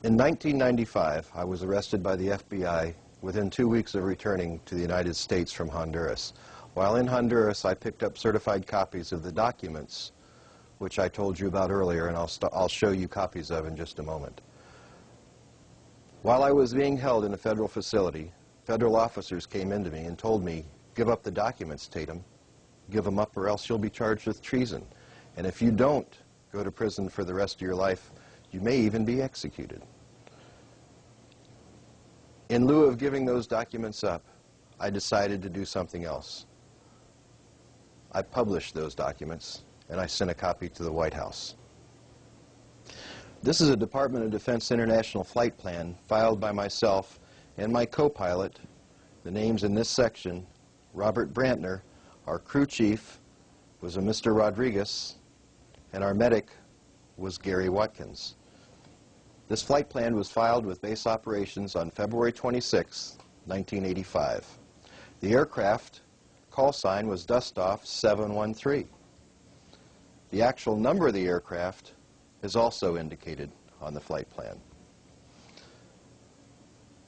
In 1995, I was arrested by the FBI within 2 weeks of returning to the United States from Honduras. While in Honduras, I picked up certified copies of the documents, which I told you about earlier, and I'll show you copies of in just a moment. While I was being held in a federal facility, federal officers came into me and told me, "Give up the documents, Tatum. Give them up or else you'll be charged with treason. And if you don't go to prison for the rest of your life, you may even be executed." In lieu of giving those documents up, I decided to do something else. I published those documents, and I sent a copy to the White House. This is a Department of Defense International Flight Plan filed by myself and my co-pilot. The names in this section: Robert Brantner. Our crew chief was a Mr. Rodriguez, and our medic was Gary Watkins. This flight plan was filed with base operations on February 26, 1985. The aircraft call sign was Dustoff 713. The actual number of the aircraft is also indicated on the flight plan.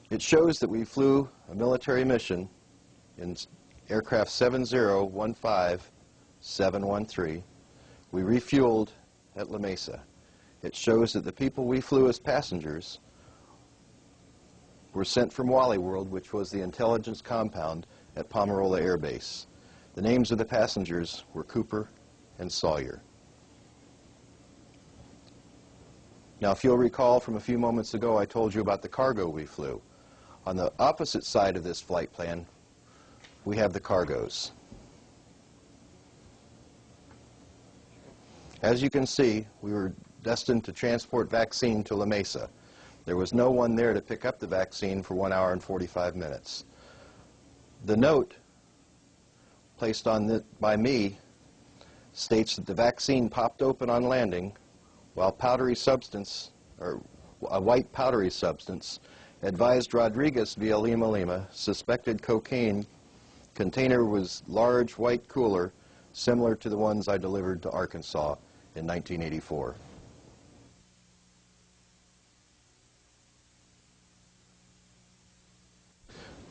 It shows that we flew a military mission in aircraft 7015713. We refueled at La Mesa. It shows that the people we flew as passengers were sent from Wally World, which was the intelligence compound at Pomerola Air Base. The names of the passengers were Cooper and Sawyer. Now, if you'll recall from a few moments ago, I told you about the cargo we flew. On the opposite side of this flight plan, we have the cargoes. As you can see, we were destined to transport vaccine to La Mesa. There was no one there to pick up the vaccine for 1 hour and 45 minutes. The note placed on by me states that the vaccine popped open on landing while powdery substance, or a white powdery substance, advised Rodriguez via Lima Lima, suspected cocaine. Container was large white cooler, similar to the ones I delivered to Arkansas in 1984.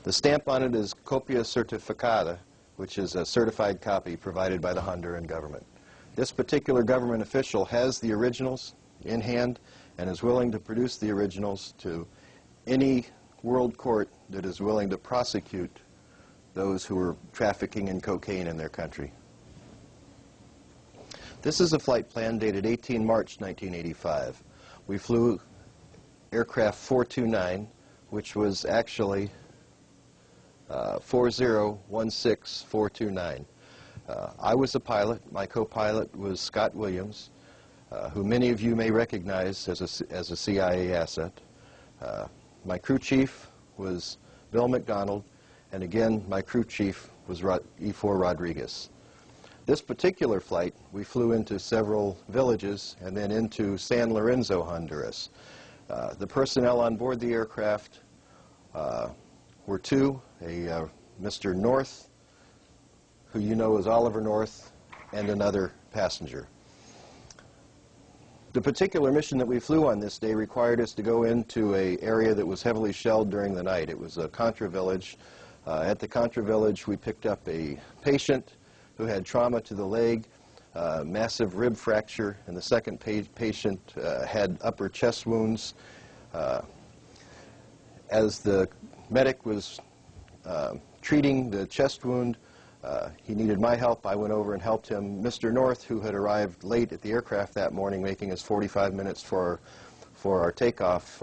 The stamp on it is Copia Certificada, which is a certified copy provided by the Honduran government. This particular government official has the originals in hand and is willing to produce the originals to any world court that is willing to prosecute those who are trafficking in cocaine in their country. This is a flight plan dated 18 March 1985. We flew aircraft 429, which was actually 4016429. I was the pilot. My co-pilot was Scott Williams, who many of you may recognize as a CIA asset. My crew chief was Bill McDonald, and again, my crew chief was E4 Rodriguez. This particular flight, we flew into several villages and then into San Lorenzo, Honduras. The personnel on board the aircraft were two, Mr. North, who you know as Oliver North, and another passenger. The particular mission that we flew on this day required us to go into an area that was heavily shelled during the night. It was a Contra village. At the Contra village, we picked up a patient who had trauma to the leg, massive rib fracture, and the second patient had upper chest wounds. As the medic was treating the chest wound, he needed my help. I went over and helped him. Mr. North, who had arrived late at the aircraft that morning, making us 45 minutes for our takeoff,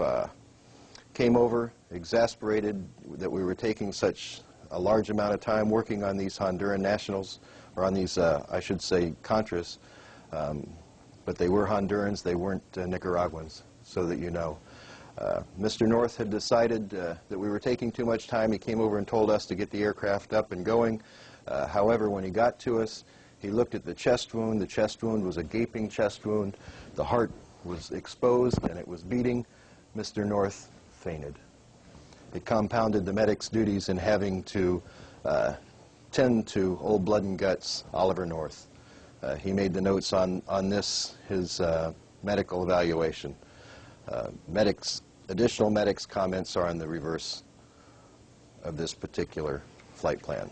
came over, exasperated that we were taking such a large amount of time working on these Honduran nationals, or on these, I should say, Contras. But they were Hondurans, they weren't Nicaraguans, so that you know. Mr. North had decided that we were taking too much time. He came over and told us to get the aircraft up and going. However, when he got to us, he looked at the chest wound. The chest wound was a gaping chest wound. The heart was exposed and it was beating. Mr. North fainted. It compounded the medic's duties in having to tend to old blood and guts, Oliver North. He made the notes on this, his medical evaluation. Medics additional medics' comments are on the reverse of this particular flight plan.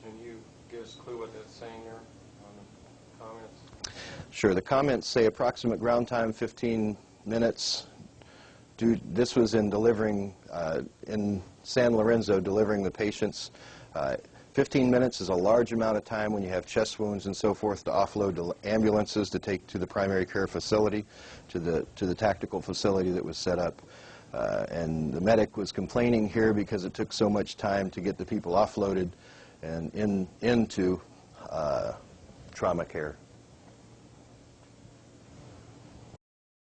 Can you give us a clue what that's saying there on the comments? Sure. The comments say approximate ground time 15 minutes. This was in delivering, in San Lorenzo, delivering the patients. 15 minutes is a large amount of time when you have chest wounds and so forth to offload to ambulances to take to the primary care facility, to the tactical facility that was set up. And the medic was complaining here because it took so much time to get the people offloaded and into trauma care.